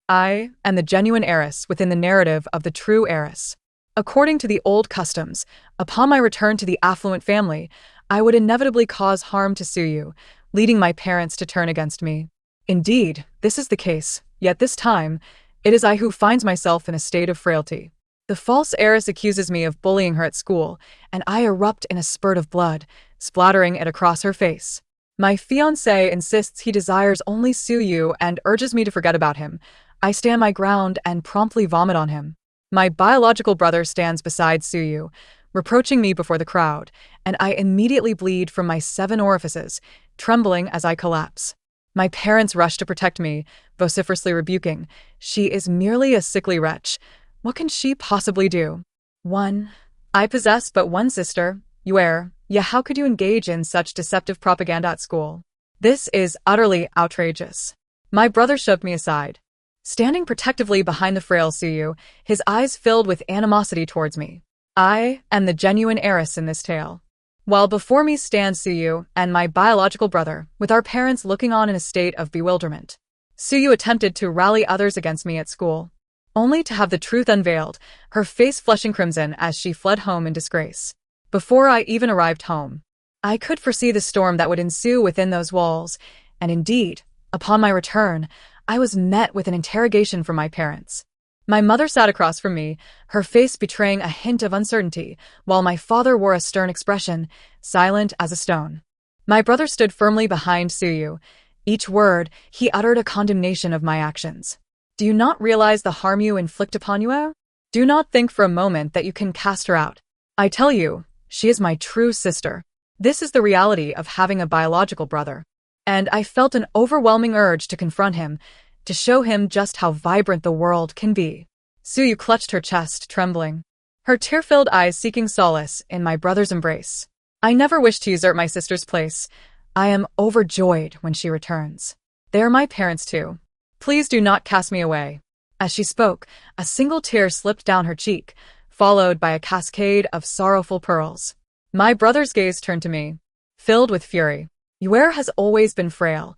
I am the genuine heiress within the narrative of the true heiress. According to the old customs, upon my return to the affluent family, I would inevitably cause harm to Suyu, leading my parents to turn against me. Indeed, this is the case, yet this time, it is I who finds myself in a state of frailty. The false heiress accuses me of bullying her at school, and I erupt in a spurt of blood, splattering it across her face. My fiancé insists he desires only Suyu and urges me to forget about him. I stand my ground and promptly vomit on him. My biological brother stands beside Suyu, reproaching me before the crowd, and I immediately bleed from my 7 orifices, trembling as I collapse. My parents rush to protect me, vociferously rebuking. She is merely a sickly wretch. What can she possibly do? 1. I possess but one sister, Yuer. Yeah, how could you engage in such deceptive propaganda at school? This is utterly outrageous. My brother shoved me aside. Standing protectively behind the frail Suyu, his eyes filled with animosity towards me. I am the genuine heiress in this tale. While before me stand Suyu and my biological brother, with our parents looking on in a state of bewilderment. Suyu attempted to rally others against me at school, only to have the truth unveiled, her face flushing crimson as she fled home in disgrace. Before I even arrived home, I could foresee the storm that would ensue within those walls, and indeed, upon my return, I was met with an interrogation from my parents. My mother sat across from me, her face betraying a hint of uncertainty, while my father wore a stern expression, silent as a stone. My brother stood firmly behind Suyu. Each word, he uttered a condemnation of my actions. Do you not realize the harm you inflict upon Yue? Do not think for a moment that you can cast her out. I tell you, she is my true sister. This is the reality of having a biological brother. And I felt an overwhelming urge to confront him, to show him just how vibrant the world can be. Suyu clutched her chest, trembling, her tear-filled eyes seeking solace in my brother's embrace. I never wish to usurp my sister's place. I am overjoyed when she returns. They are my parents too. Please do not cast me away. As she spoke, a single tear slipped down her cheek, followed by a cascade of sorrowful pearls. My brother's gaze turned to me, filled with fury. Yuer has always been frail.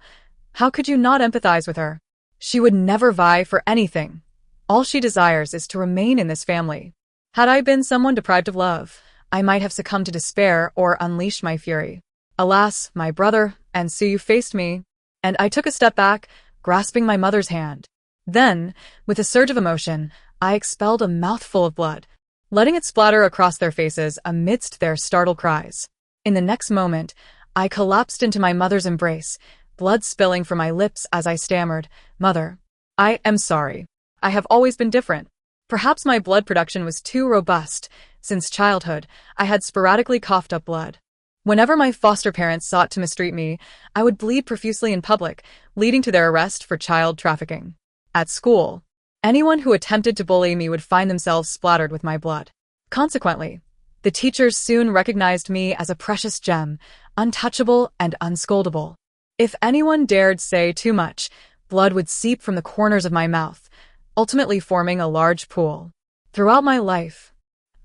How could you not empathize with her? She would never vie for anything. All she desires is to remain in this family. Had I been someone deprived of love, I might have succumbed to despair or unleashed my fury. Alas, my brother and Suyu faced me, and I took a step back, grasping my mother's hand. Then, with a surge of emotion, I expelled a mouthful of blood, letting it splatter across their faces amidst their startled cries. In the next moment, I collapsed into my mother's embrace, blood spilling from my lips as I stammered, "Mother, I am sorry. I have always been different." Perhaps my blood production was too robust. Since childhood, I had sporadically coughed up blood. Whenever my foster parents sought to mistreat me, I would bleed profusely in public, leading to their arrest for child trafficking. At school, anyone who attempted to bully me would find themselves splattered with my blood. Consequently, the teachers soon recognized me as a precious gem, untouchable and unscoldable. If anyone dared say too much, blood would seep from the corners of my mouth, ultimately forming a large pool. Throughout my life,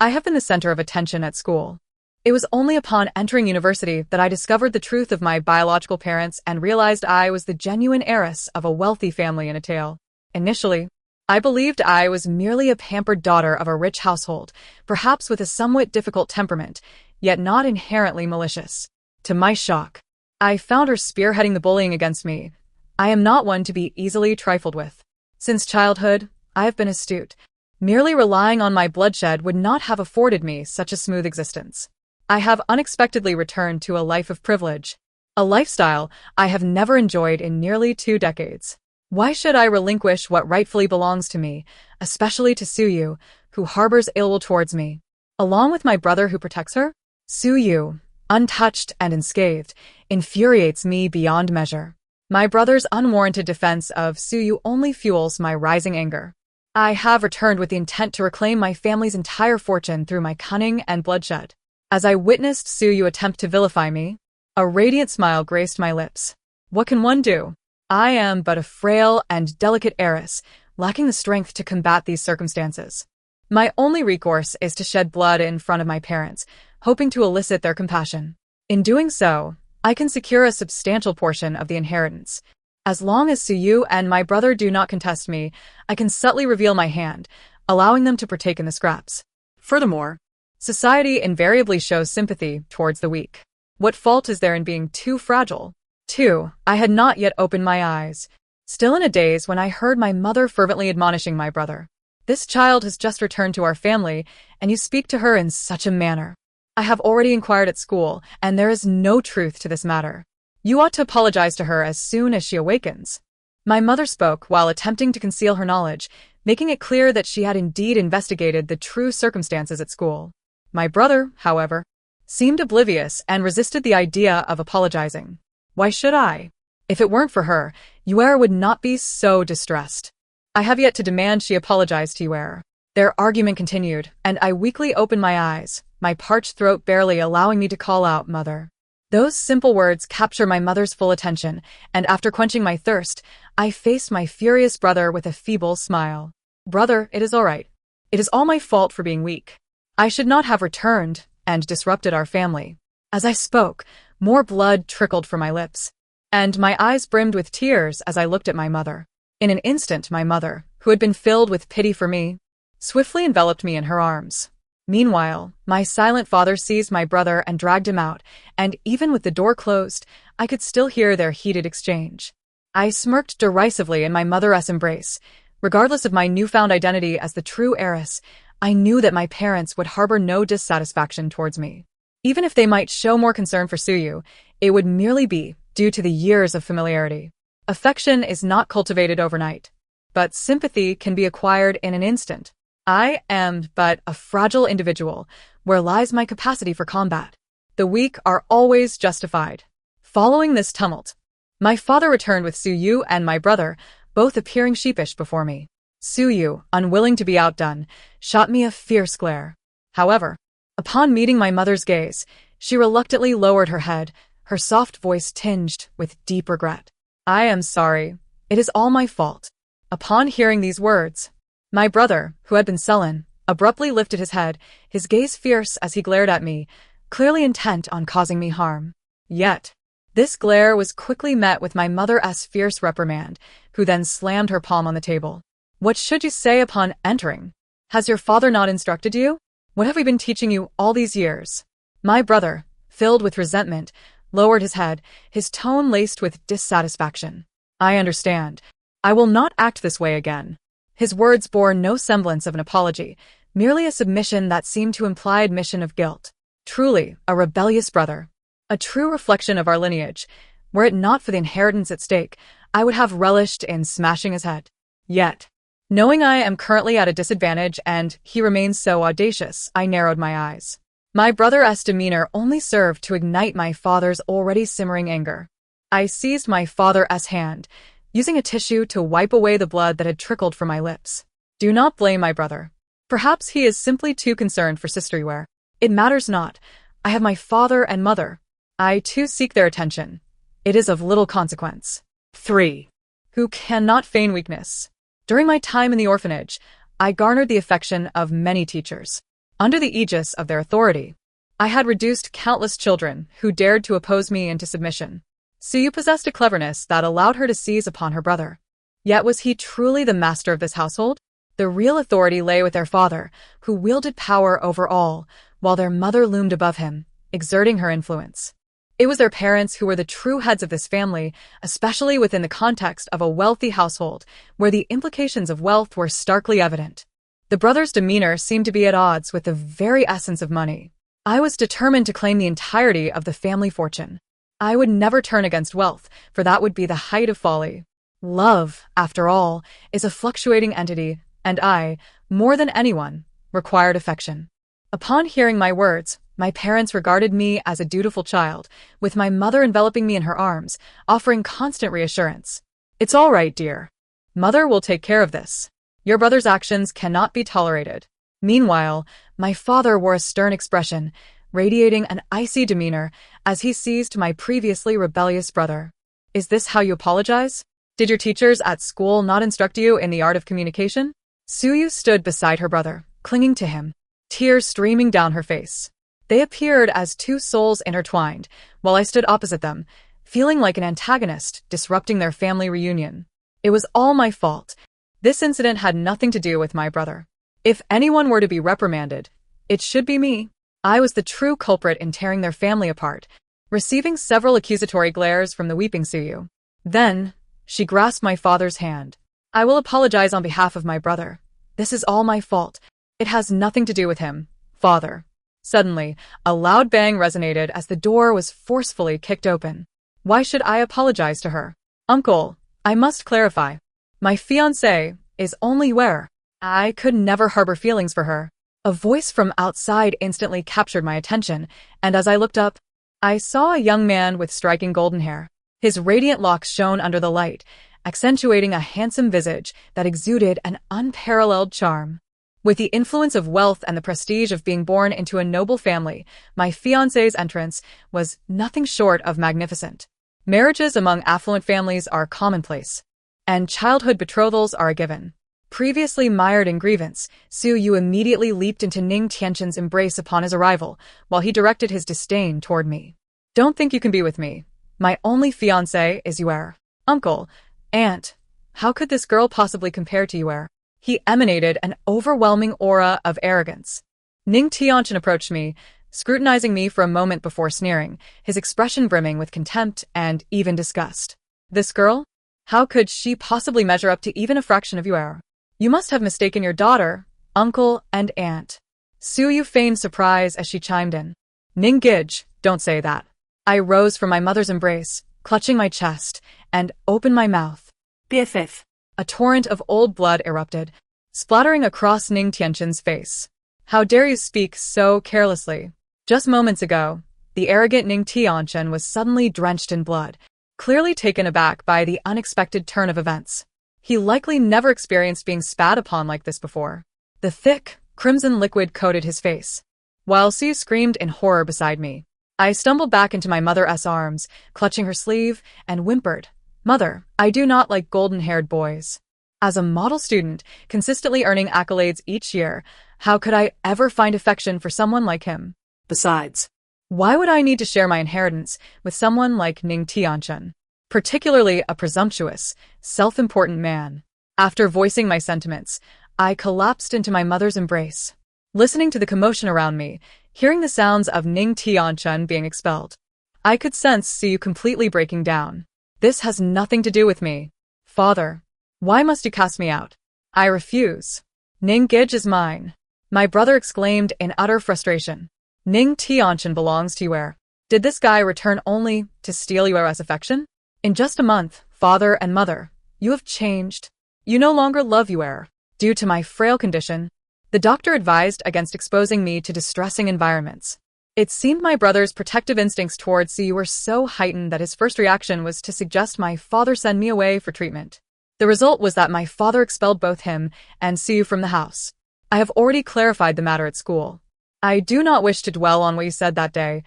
I have been the center of attention at school. It was only upon entering university that I discovered the truth of my biological parents and realized I was the genuine heiress of a wealthy family in a tale. Initially, I believed I was merely a pampered daughter of a rich household, perhaps with a somewhat difficult temperament, yet not inherently malicious. To my shock, I found her spearheading the bullying against me. I am not one to be easily trifled with. Since childhood, I have been astute. Merely relying on my bloodshed would not have afforded me such a smooth existence. I have unexpectedly returned to a life of privilege, a lifestyle I have never enjoyed in nearly 2 decades. Why should I relinquish what rightfully belongs to me, especially to Suyu, who harbors ill will towards me, along with my brother who protects her? Suyu, untouched and unscathed, infuriates me beyond measure. My brother's unwarranted defense of Suyu only fuels my rising anger. I have returned with the intent to reclaim my family's entire fortune through my cunning and bloodshed. As I witnessed Suyu attempt to vilify me, a radiant smile graced my lips. What can one do? I am but a frail and delicate heiress, lacking the strength to combat these circumstances. My only recourse is to shed blood in front of my parents, hoping to elicit their compassion. In doing so, I can secure a substantial portion of the inheritance. As long as Suyu and my brother do not contest me, I can subtly reveal my hand, allowing them to partake in the scraps. Furthermore, society invariably shows sympathy towards the weak. What fault is there in being too fragile? 2. I had not yet opened my eyes, still in a daze when I heard my mother fervently admonishing my brother. This child has just returned to our family, and you speak to her in such a manner. I have already inquired at school, and there is no truth to this matter. You ought to apologize to her as soon as she awakens. My mother spoke while attempting to conceal her knowledge, making it clear that she had indeed investigated the true circumstances at school. My brother, however, seemed oblivious and resisted the idea of apologizing. Why should I? If it weren't for her, Yuera would not be so distressed. I have yet to demand she apologize to Yuera. Their argument continued, and I weakly opened my eyes, my parched throat barely allowing me to call out, "Mother." Those simple words capture my mother's full attention, and after quenching my thirst, I faced my furious brother with a feeble smile. "Brother, it is all right. It is all my fault for being weak. I should not have returned and disrupted our family." As I spoke, more blood trickled from my lips, and my eyes brimmed with tears as I looked at my mother. In an instant, my mother, who had been filled with pity for me, swiftly enveloped me in her arms. Meanwhile, my silent father seized my brother and dragged him out, and even with the door closed, I could still hear their heated exchange. I smirked derisively in my mother's embrace. Regardless of my newfound identity as the true heiress, I knew that my parents would harbor no dissatisfaction towards me. Even if they might show more concern for Suyu, it would merely be due to the years of familiarity. Affection is not cultivated overnight, but sympathy can be acquired in an instant. I am but a fragile individual, where lies my capacity for combat. The weak are always justified. Following this tumult, my father returned with Suyu and my brother, both appearing sheepish before me. Suyu, unwilling to be outdone, shot me a fierce glare. However, upon meeting my mother's gaze, she reluctantly lowered her head, her soft voice tinged with deep regret. "I am sorry. It is all my fault." Upon hearing these words, my brother, who had been sullen, abruptly lifted his head, his gaze fierce as he glared at me, clearly intent on causing me harm. Yet, this glare was quickly met with my mother's fierce reprimand, who then slammed her palm on the table. "What should you say upon entering? Has your father not instructed you? What have we been teaching you all these years?" My brother, filled with resentment, lowered his head, his tone laced with dissatisfaction. "I understand. I will not act this way again." His words bore no semblance of an apology, merely a submission that seemed to imply admission of guilt. Truly, a rebellious brother. A true reflection of our lineage. Were it not for the inheritance at stake, I would have relished in smashing his head. Yet, knowing I am currently at a disadvantage and he remains so audacious, I narrowed my eyes. My brother's demeanor only served to ignite my father's already simmering anger. I seized my father's hand, using a tissue to wipe away the blood that had trickled from my lips. "Do not blame my brother. Perhaps he is simply too concerned for Sister Yuera. It matters not. I have my father and mother. I too seek their attention. It is of little consequence." 3. Who cannot feign weakness. During my time in the orphanage, I garnered the affection of many teachers. Under the aegis of their authority, I had reduced countless children who dared to oppose me into submission. Suyu possessed a cleverness that allowed her to seize upon her brother. Yet was he truly the master of this household? The real authority lay with their father, who wielded power over all, while their mother loomed above him, exerting her influence. It was their parents who were the true heads of this family, especially within the context of a wealthy household, where the implications of wealth were starkly evident. The brothers' demeanor seemed to be at odds with the very essence of money. I was determined to claim the entirety of the family fortune. I would never turn against wealth, for that would be the height of folly. Love, after all, is a fluctuating entity, and I, more than anyone, required affection. Upon hearing my words, my parents regarded me as a dutiful child, with my mother enveloping me in her arms, offering constant reassurance. "It's all right, dear. Mother will take care of this. Your brother's actions cannot be tolerated." Meanwhile, my father wore a stern expression, radiating an icy demeanor as he seized my previously rebellious brother. "Is this how you apologize? Did your teachers at school not instruct you in the art of communication?" Suyu stood beside her brother, clinging to him, tears streaming down her face. They appeared as two souls intertwined, while I stood opposite them, feeling like an antagonist disrupting their family reunion. It was all my fault. This incident had nothing to do with my brother. If anyone were to be reprimanded, it should be me. I was the true culprit in tearing their family apart, receiving several accusatory glares from the weeping Suyu. Then, she grasped my father's hand. I will apologize on behalf of my brother. This is all my fault. It has nothing to do with him, father. Suddenly, a loud bang resonated as the door was forcefully kicked open. Why should I apologize to her? Uncle, I must clarify. My fiancé is only Ware. I could never harbor feelings for her. A voice from outside instantly captured my attention, and as I looked up, I saw a young man with striking golden hair. His radiant locks shone under the light, accentuating a handsome visage that exuded an unparalleled charm. With the influence of wealth and the prestige of being born into a noble family, my fiancé's entrance was nothing short of magnificent. Marriages among affluent families are commonplace, and childhood betrothals are a given. Previously mired in grievance, Su Yu immediately leaped into Ning Tianqin's embrace upon his arrival, while he directed his disdain toward me. Don't think you can be with me. My only fiancé is Yuer. Uncle, aunt, how could this girl possibly compare to Yuer? He emanated an overwhelming aura of arrogance. Ning Tianqin approached me, scrutinizing me for a moment before sneering, his expression brimming with contempt and even disgust. This girl? How could she possibly measure up to even a fraction of Yuer? You must have mistaken your daughter, uncle, and aunt. Su Yu feigned surprise as she chimed in. Ning Gij, don't say that. I rose from my mother's embrace, clutching my chest, and opened my mouth. Biff. A torrent of old blood erupted, splattering across Ning Tianqin's face. How dare you speak so carelessly? Just moments ago, the arrogant Ning Tianqin was suddenly drenched in blood, clearly taken aback by the unexpected turn of events. He likely never experienced being spat upon like this before. The thick, crimson liquid coated his face. While Su screamed in horror beside me, I stumbled back into my mother's arms, clutching her sleeve, and whimpered, Mother, I do not like golden-haired boys. As a model student, consistently earning accolades each year, how could I ever find affection for someone like him? Besides, why would I need to share my inheritance with someone like Ning Tianqin? Particularly a presumptuous, self-important man. After voicing my sentiments, I collapsed into my mother's embrace. Listening to the commotion around me, hearing the sounds of Ning Tianqin being expelled, I could sense Su completely breaking down. This has nothing to do with me. Father, why must you cast me out? I refuse. Ning Gij is mine. My brother exclaimed in utter frustration. Ning Tianqin belongs to Yuer. Did this guy return only to steal Yuer's affection? In just a month, father and mother, you have changed. You no longer love Yuer. Due to my frail condition, the doctor advised against exposing me to distressing environments. It seemed my brother's protective instincts towards Su were so heightened that his first reaction was to suggest my father send me away for treatment. The result was that my father expelled both him and Su from the house. I have already clarified the matter at school. I do not wish to dwell on what you said that day.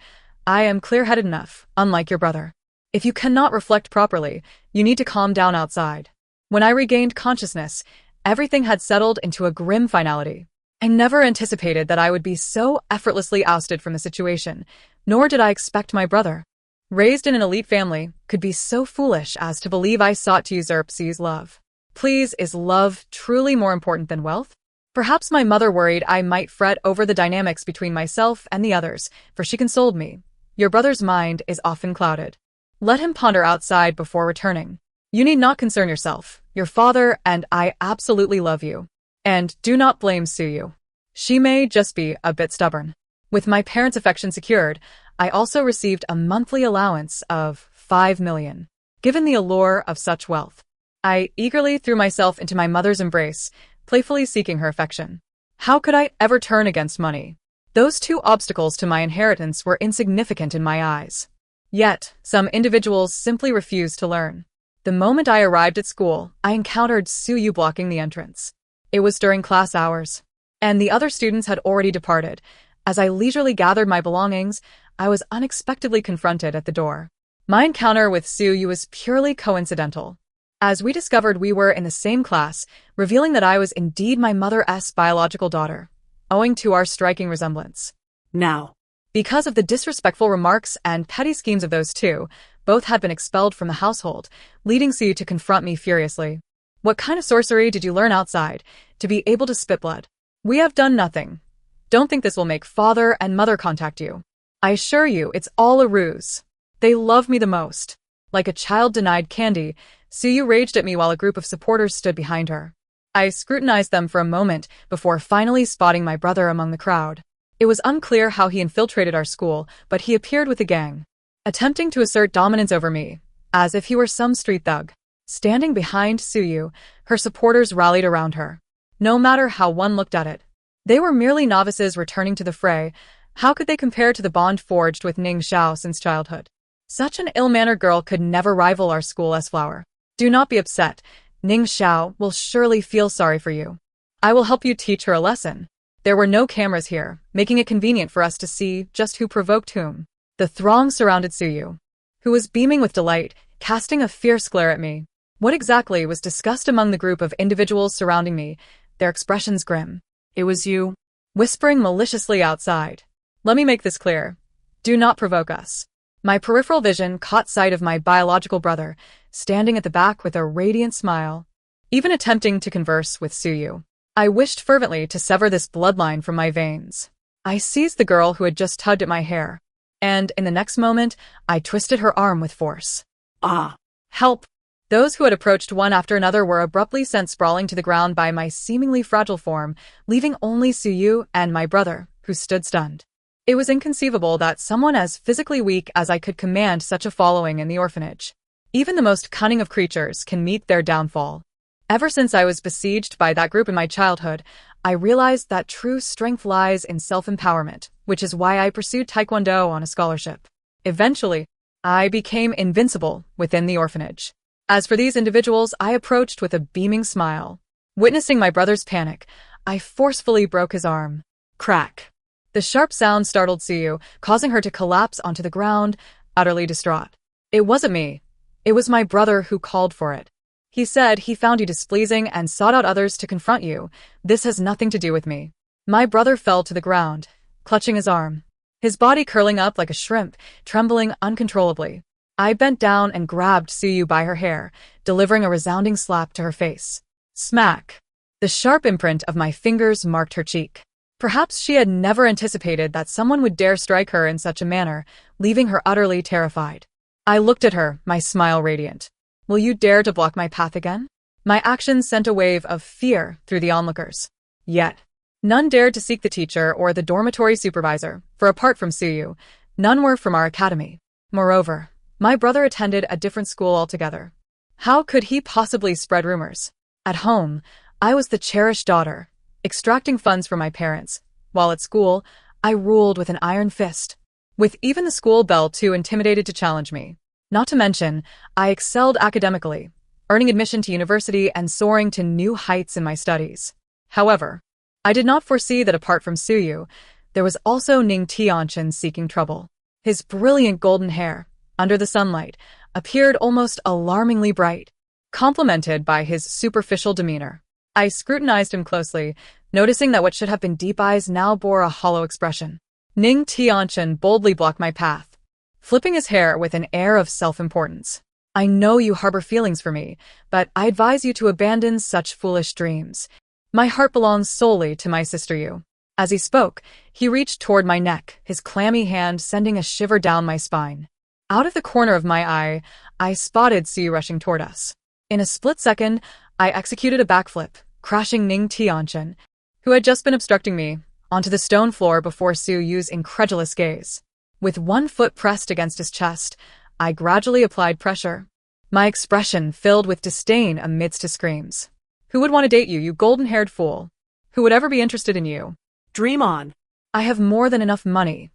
I am clear-headed enough, unlike your brother. If you cannot reflect properly, you need to calm down outside. When I regained consciousness, everything had settled into a grim finality. I never anticipated that I would be so effortlessly ousted from the situation, nor did I expect my brother, raised in an elite family, could be so foolish as to believe I sought to usurp Su's love. Please, is love truly more important than wealth? Perhaps my mother worried I might fret over the dynamics between myself and the others, for she consoled me. Your brother's mind is often clouded. Let him ponder outside before returning. You need not concern yourself. Your father and I absolutely love you. And do not blame Suyu. She may just be a bit stubborn. With my parents' affection secured, I also received a monthly allowance of 5 million. Given the allure of such wealth, I eagerly threw myself into my mother's embrace, playfully seeking her affection. How could I ever turn against money? Those two obstacles to my inheritance were insignificant in my eyes. Yet, some individuals simply refused to learn. The moment I arrived at school, I encountered Suyu blocking the entrance. It was during class hours, and the other students had already departed. As I leisurely gathered my belongings, I was unexpectedly confronted at the door. My encounter with Suyu was purely coincidental, as we discovered we were in the same class, revealing that I was indeed my mother's biological daughter, owing to our striking resemblance. Now, because of the disrespectful remarks and petty schemes of those two, Both had been expelled from the household, leading Suyu to confront me furiously. What kind of sorcery did you learn outside to be able to spit blood? We have done nothing. Don't think this will make father and mother contact you. I assure you, it's all a ruse. They love me the most. Like a child denied candy, Suyu raged at me while a group of supporters stood behind her. I scrutinized them for a moment before finally spotting my brother among the crowd. It was unclear how he infiltrated our school, but he appeared with a gang, attempting to assert dominance over me, as if he were some street thug. Standing behind Suyu, her supporters rallied around her. No matter how one looked at it, they were merely novices returning to the fray. How could they compare to the bond forged with Ning Xiao since childhood? Such an ill-mannered girl could never rival our school's flower. Do not be upset. Ning Xiao will surely feel sorry for you. I will help you teach her a lesson. There were no cameras here, making it convenient for us to see just who provoked whom. The throng surrounded Suyu, who was beaming with delight, casting a fierce glare at me. What exactly was discussed among the group of individuals surrounding me, their expressions grim? It was you, whispering maliciously outside. Let me make this clear. Do not provoke us. My peripheral vision caught sight of my biological brother, standing at the back with a radiant smile. Even attempting to converse with Suyu, I wished fervently to sever this bloodline from my veins. I seized the girl who had just tugged at my hair, and in the next moment, I twisted her arm with force. Ah! Help! Those who had approached one after another were abruptly sent sprawling to the ground by my seemingly fragile form, leaving only Suyu and my brother, who stood stunned. It was inconceivable that someone as physically weak as I could command such a following in the orphanage. Even the most cunning of creatures can meet their downfall. Ever since I was besieged by that group in my childhood, I realized that true strength lies in self-empowerment, which is why I pursued Taekwondo on a scholarship. Eventually, I became invincible within the orphanage. As for these individuals, I approached with a beaming smile. Witnessing my brother's panic, I forcefully broke his arm. Crack! The sharp sound startled Suyu, causing her to collapse onto the ground, utterly distraught. It wasn't me. It was my brother who called for it. He said he found you displeasing and sought out others to confront you. This has nothing to do with me. My brother fell to the ground, clutching his arm, his body curling up like a shrimp, trembling uncontrollably. I bent down and grabbed Suyu by her hair, delivering a resounding slap to her face. Smack! The sharp imprint of my fingers marked her cheek. Perhaps she had never anticipated that someone would dare strike her in such a manner, leaving her utterly terrified. I looked at her, my smile radiant. Will you dare to block my path again? My actions sent a wave of fear through the onlookers. Yet, none dared to seek the teacher or the dormitory supervisor, for apart from Suyu, none were from our academy. Moreover, my brother attended a different school altogether. How could he possibly spread rumors? At home, I was the cherished daughter, extracting funds from my parents, while at school, I ruled with an iron fist, with even the school belle too intimidated to challenge me. Not to mention, I excelled academically, earning admission to university and soaring to new heights in my studies. However, I did not foresee that apart from Suyu, there was also Ning Tianchen seeking trouble. His brilliant golden hair, under the sunlight, appeared almost alarmingly bright, complemented by his superficial demeanor. I scrutinized him closely, noticing that what should have been deep eyes now bore a hollow expression. Ning Tianchen boldly blocked my path, flipping his hair with an air of self-importance. I know you harbor feelings for me, but I advise you to abandon such foolish dreams. My heart belongs solely to my sister Yu. As he spoke, he reached toward my neck, his clammy hand sending a shiver down my spine. Out of the corner of my eye, I spotted Suyu rushing toward us. In a split second, I executed a backflip, crashing Ning Tianchen, who had just been obstructing me, onto the stone floor before Suyu's incredulous gaze. With one foot pressed against his chest, I gradually applied pressure, my expression filled with disdain amidst his screams. Who would want to date you, you golden-haired fool? Who would ever be interested in you? Dream on. I have more than enough money.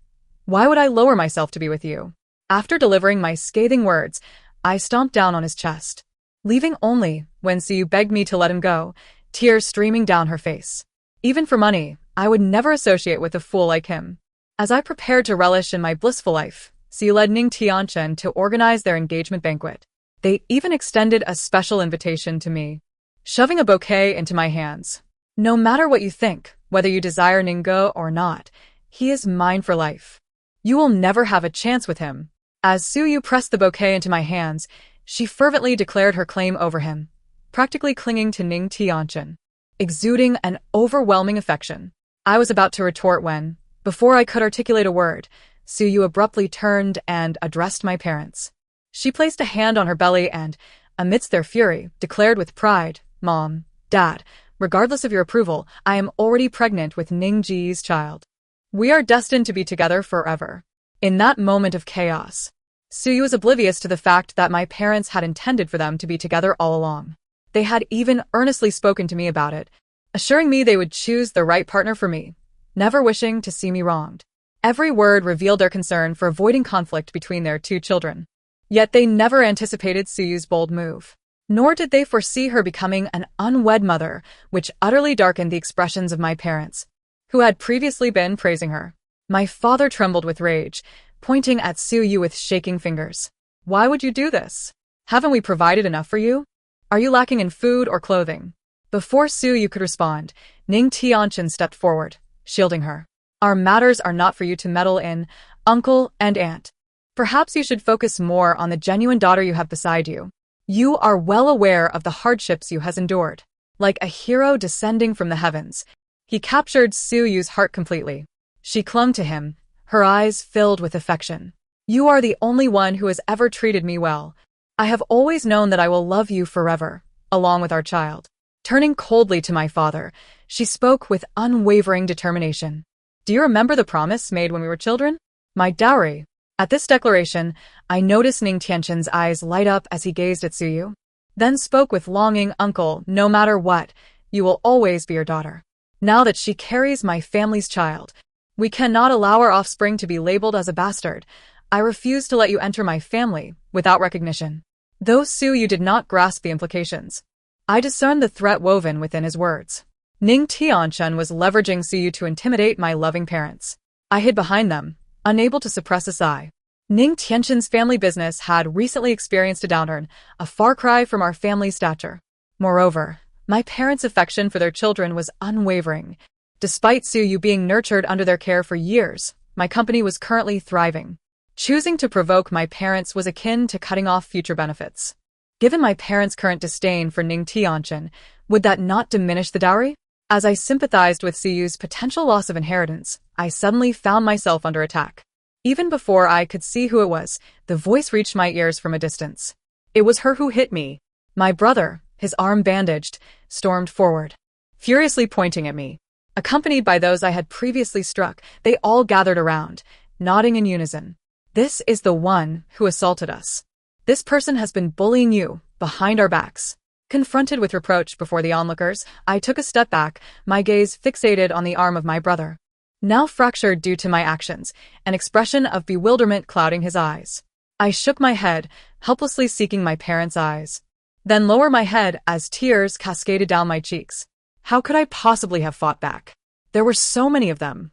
Why would I lower myself to be with you? After delivering my scathing words, I stomped down on his chest, leaving only when Suyu begged me to let him go, tears streaming down her face. Even for money, I would never associate with a fool like him. As I prepared to relish in my blissful life, Suyu led Ning Tianchen to organize their engagement banquet. They even extended a special invitation to me, shoving a bouquet into my hands. No matter what you think, whether you desire Ningguo or not, he is mine for life. You will never have a chance with him. As Suyu pressed the bouquet into my hands, she fervently declared her claim over him, practically clinging to Ning Tianchen, exuding an overwhelming affection. I was about to retort when, before I could articulate a word, Suyu abruptly turned and addressed my parents. She placed a hand on her belly and, amidst their fury, declared with pride, "Mom, Dad, regardless of your approval, I am already pregnant with Ning Ji's child. We are destined to be together forever." In that moment of chaos, Suyu was oblivious to the fact that my parents had intended for them to be together all along. They had even earnestly spoken to me about it, assuring me they would choose the right partner for me, never wishing to see me wronged. Every word revealed their concern for avoiding conflict between their two children. Yet they never anticipated Suyu's bold move. Nor did they foresee her becoming an unwed mother, which utterly darkened the expressions of my parents, who had previously been praising her. My father trembled with rage, pointing at Suyu with shaking fingers. "Why would you do this? Haven't we provided enough for you? Are you lacking in food or clothing?" Before Suyu could respond, Ning Tianchen stepped forward, shielding her. "Our matters are not for you to meddle in, uncle and aunt. Perhaps you should focus more on the genuine daughter you have beside you. You are well aware of the hardships you has endured." Like a hero descending from the heavens, he captured Suyu's heart completely. She clung to him, her eyes filled with affection. "You are the only one who has ever treated me well. I have always known that I will love you forever, along with our child." Turning coldly to my father, she spoke with unwavering determination. "Do you remember the promise made when we were children? My dowry." At this declaration, I noticed Ning Tianchen's eyes light up as he gazed at Suyu, then spoke with longing, "Uncle, no matter what, you will always be your daughter. Now that she carries my family's child, we cannot allow our offspring to be labeled as a bastard. I refuse to let you enter my family without recognition." Though Suyu did not grasp the implications, I discerned the threat woven within his words. Ning Tianchen was leveraging Suyu to intimidate my loving parents. I hid behind them, unable to suppress a sigh. Ning Tianchen's family business had recently experienced a downturn, a far cry from our family's stature. Moreover, my parents' affection for their children was unwavering. Despite Suyu being nurtured under their care for years, my company was currently thriving. Choosing to provoke my parents was akin to cutting off future benefits. Given my parents' current disdain for Ning Tianchen, would that not diminish the dowry? As I sympathized with Suyu's potential loss of inheritance, I suddenly found myself under attack. Even before I could see who it was, the voice reached my ears from a distance. "It was her who hit me." My brother, his arm bandaged, stormed forward, furiously pointing at me. Accompanied by those I had previously struck, they all gathered around, nodding in unison. "This is the one who assaulted us. This person has been bullying you, behind our backs." Confronted with reproach before the onlookers, I took a step back, my gaze fixated on the arm of my brother, now fractured due to my actions, an expression of bewilderment clouding his eyes. I shook my head, helplessly seeking my parents' eyes, then lowered my head as tears cascaded down my cheeks. How could I possibly have fought back? There were so many of them.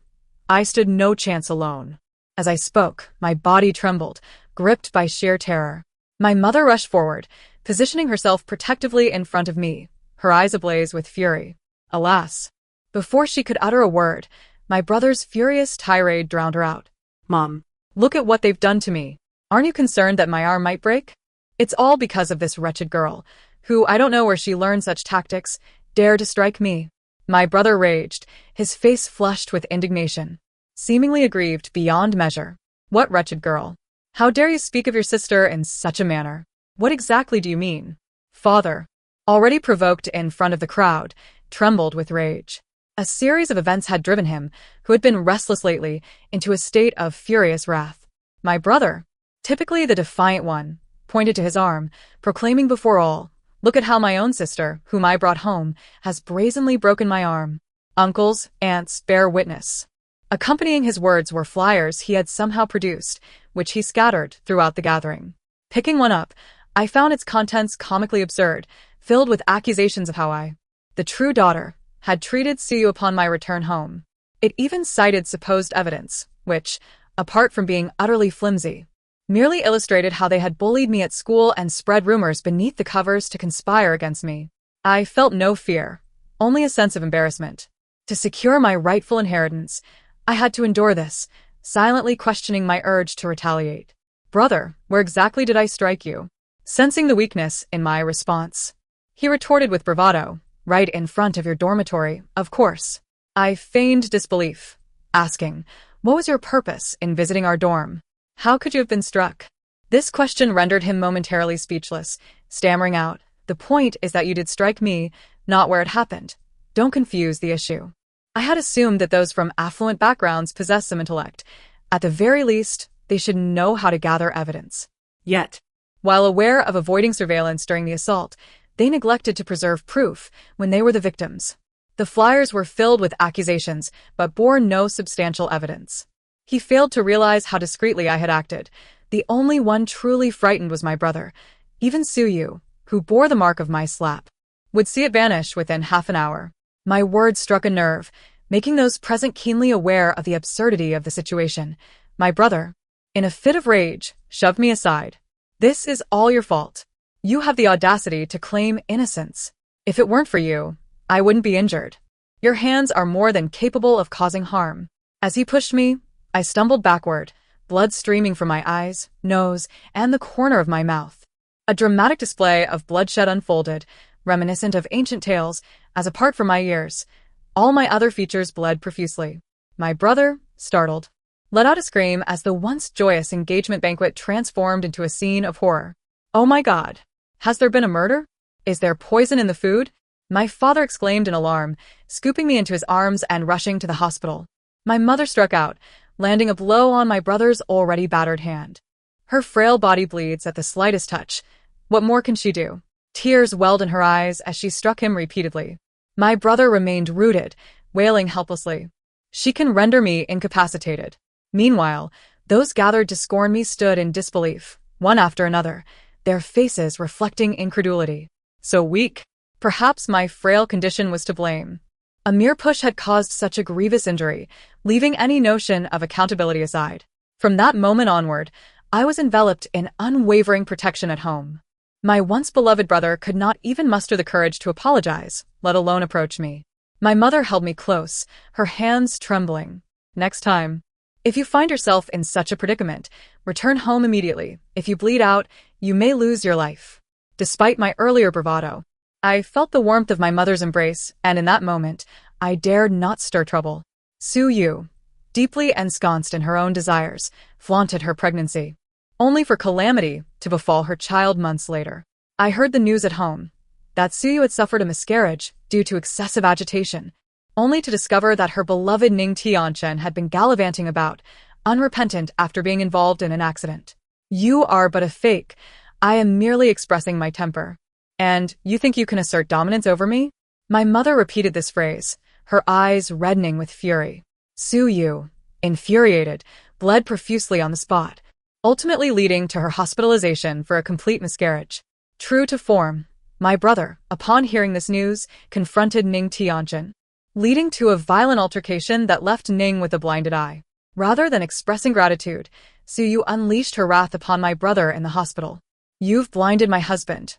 I stood no chance alone. As I spoke, my body trembled, gripped by sheer terror. My mother rushed forward, positioning herself protectively in front of me, her eyes ablaze with fury. Alas! Before she could utter a word, my brother's furious tirade drowned her out. "Mom, look at what they've done to me. Aren't you concerned that my arm might break? It's all because of this wretched girl, who, I don't know where she learned such tactics, dared to strike me." My brother raged, his face flushed with indignation, seemingly aggrieved beyond measure. "What wretched girl? How dare you speak of your sister in such a manner? What exactly do you mean?" Father, already provoked in front of the crowd, trembled with rage. A series of events had driven him, who had been restless lately, into a state of furious wrath. My brother, typically the defiant one, pointed to his arm, proclaiming before all, "Look at how my own sister, whom I brought home, has brazenly broken my arm. Uncles, aunts, bear witness." Accompanying his words were flyers he had somehow produced, which he scattered throughout the gathering. Picking one up, I found its contents comically absurd, filled with accusations of how I, the true daughter, had treated Suyu upon my return home. It even cited supposed evidence, which, apart from being utterly flimsy, merely illustrated how they had bullied me at school and spread rumors beneath the covers to conspire against me. I felt no fear, only a sense of embarrassment. To secure my rightful inheritance, I had to endure this, silently questioning my urge to retaliate. "Brother, where exactly did I strike you?" Sensing the weakness in my response, he retorted with bravado, "Right in front of your dormitory, of course." I feigned disbelief, asking, "What was your purpose in visiting our dorm? How could you have been struck?" This question rendered him momentarily speechless, stammering out, "The point is that you did strike me, not where it happened. Don't confuse the issue." I had assumed that those from affluent backgrounds possessed some intellect. At the very least, they should know how to gather evidence. Yet, while aware of avoiding surveillance during the assault, they neglected to preserve proof when they were the victims. The flyers were filled with accusations, but bore no substantial evidence. He failed to realize how discreetly I had acted. The only one truly frightened was my brother. Even Suyu, who bore the mark of my slap, would see it vanish within half an hour. My words struck a nerve, making those present keenly aware of the absurdity of the situation. My brother, in a fit of rage, shoved me aside. "This is all your fault. You have the audacity to claim innocence. If it weren't for you, I wouldn't be injured. Your hands are more than capable of causing harm." As he pushed me, I stumbled backward, blood streaming from my eyes, nose, and the corner of my mouth. A dramatic display of bloodshed unfolded, reminiscent of ancient tales, as apart from my ears, all my other features bled profusely. My brother, startled, let out a scream as the once joyous engagement banquet transformed into a scene of horror. "Oh my God! Has there been a murder? Is there poison in the food?" My father exclaimed in alarm, scooping me into his arms and rushing to the hospital. My mother struck out, landing a blow on my brother's already battered hand. Her frail body bleeds at the slightest touch. What more can she do? Tears welled in her eyes as she struck him repeatedly. My brother remained rooted, wailing helplessly. "She can render me incapacitated." Meanwhile, those gathered to scorn me stood in disbelief, one after another, their faces reflecting incredulity. So weak? Perhaps my frail condition was to blame. A mere push had caused such a grievous injury, leaving any notion of accountability aside. From that moment onward, I was enveloped in unwavering protection at home. My once beloved brother could not even muster the courage to apologize, let alone approach me. My mother held me close, her hands trembling. "Next time, if you find yourself in such a predicament, return home immediately. If you bleed out, you may lose your life." Despite my earlier bravado, I felt the warmth of my mother's embrace, and in that moment, I dared not stir trouble. Suyu, deeply ensconced in her own desires, flaunted her pregnancy, only for calamity to befall her child months later. I heard the news at home, that Suyu had suffered a miscarriage due to excessive agitation, only to discover that her beloved Ning Tianchen had been gallivanting about, unrepentant after being involved in an accident. "You are but a fake. I am merely expressing my temper. And you think you can assert dominance over me?" My mother repeated this phrase, her eyes reddening with fury. Suyu, infuriated, bled profusely on the spot, ultimately leading to her hospitalization for a complete miscarriage. True to form, my brother, upon hearing this news, confronted Ning Tianchen, leading to a violent altercation that left Ning with a blinded eye. Rather than expressing gratitude, Suyu unleashed her wrath upon my brother in the hospital. "You've blinded my husband.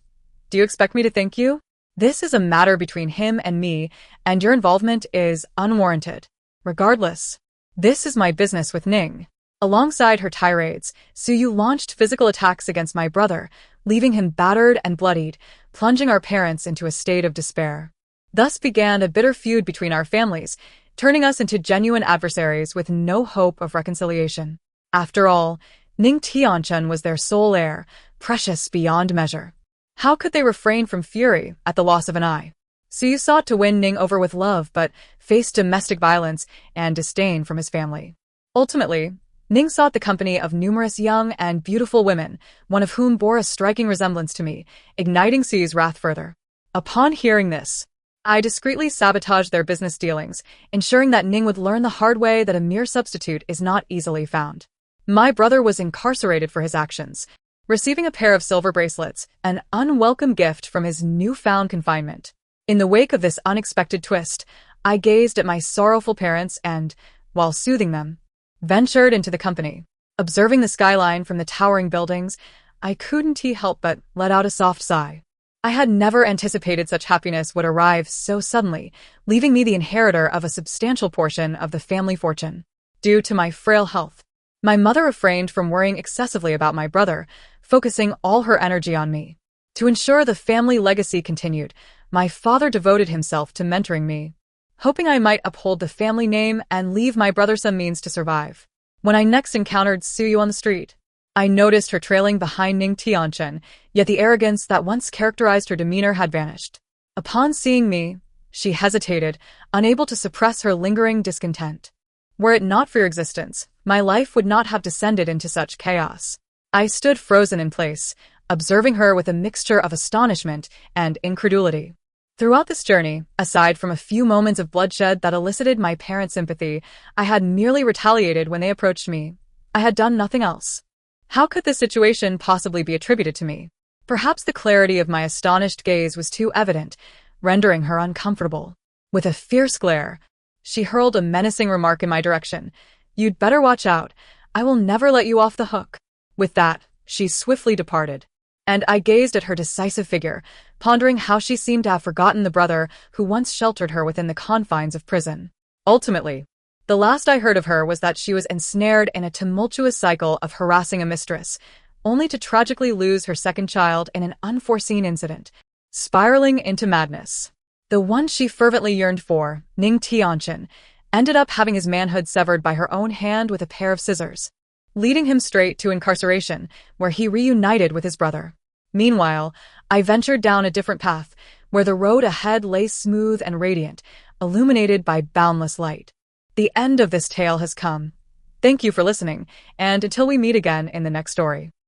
Do you expect me to thank you? This is a matter between him and me, and your involvement is unwarranted. Regardless, this is my business with Ning." Alongside her tirades, Suyu launched physical attacks against my brother, leaving him battered and bloodied, plunging our parents into a state of despair. Thus began a bitter feud between our families, turning us into genuine adversaries with no hope of reconciliation. After all, Ning Tianchen was their sole heir, precious beyond measure. How could they refrain from fury at the loss of an eye? Suyu sought to win Ning over with love, but faced domestic violence and disdain from his family. Ultimately, Ning sought the company of numerous young and beautiful women, one of whom bore a striking resemblance to me, igniting Suyu's wrath further. Upon hearing this, I discreetly sabotaged their business dealings, ensuring that Ning would learn the hard way that a mere substitute is not easily found. My brother was incarcerated for his actions, receiving a pair of silver bracelets, an unwelcome gift from his newfound confinement. In the wake of this unexpected twist, I gazed at my sorrowful parents and, while soothing them, ventured into the company. Observing the skyline from the towering buildings, I couldn't help but let out a soft sigh. I had never anticipated such happiness would arrive so suddenly, leaving me the inheritor of a substantial portion of the family fortune. Due to my frail health, My mother refrained from worrying excessively about my brother, focusing all her energy on me. To ensure the family legacy continued, my father devoted himself to mentoring me, hoping I might uphold the family name and leave my brother some means to survive. When I next encountered Suyu on the street, I noticed her trailing behind Ning Tianchen, yet the arrogance that once characterized her demeanor had vanished. Upon seeing me, she hesitated, unable to suppress her lingering discontent. Were it not for your existence, my life would not have descended into such chaos. I stood frozen in place, observing her with a mixture of astonishment and incredulity. Throughout this journey, aside from a few moments of bloodshed that elicited my parents' sympathy, I had merely retaliated when they approached me. I had done nothing else. How could this situation possibly be attributed to me? Perhaps the clarity of my astonished gaze was too evident, rendering her uncomfortable. With a fierce glare, she hurled a menacing remark in my direction. "You'd better watch out. I will never let you off the hook." With that, she swiftly departed, and I gazed at her decisive figure, pondering how she seemed to have forgotten the brother who once sheltered her within the confines of prison. Ultimately, the last I heard of her was that she was ensnared in a tumultuous cycle of harassing a mistress, only to tragically lose her second child in an unforeseen incident, spiraling into madness. The one she fervently yearned for, Ning Tianchen, ended up having his manhood severed by her own hand with a pair of scissors, leading him straight to incarceration, where he reunited with his brother. Meanwhile, I ventured down a different path, where the road ahead lay smooth and radiant, illuminated by boundless light. The end of this tale has come. Thank you for listening, and until we meet again in the next story.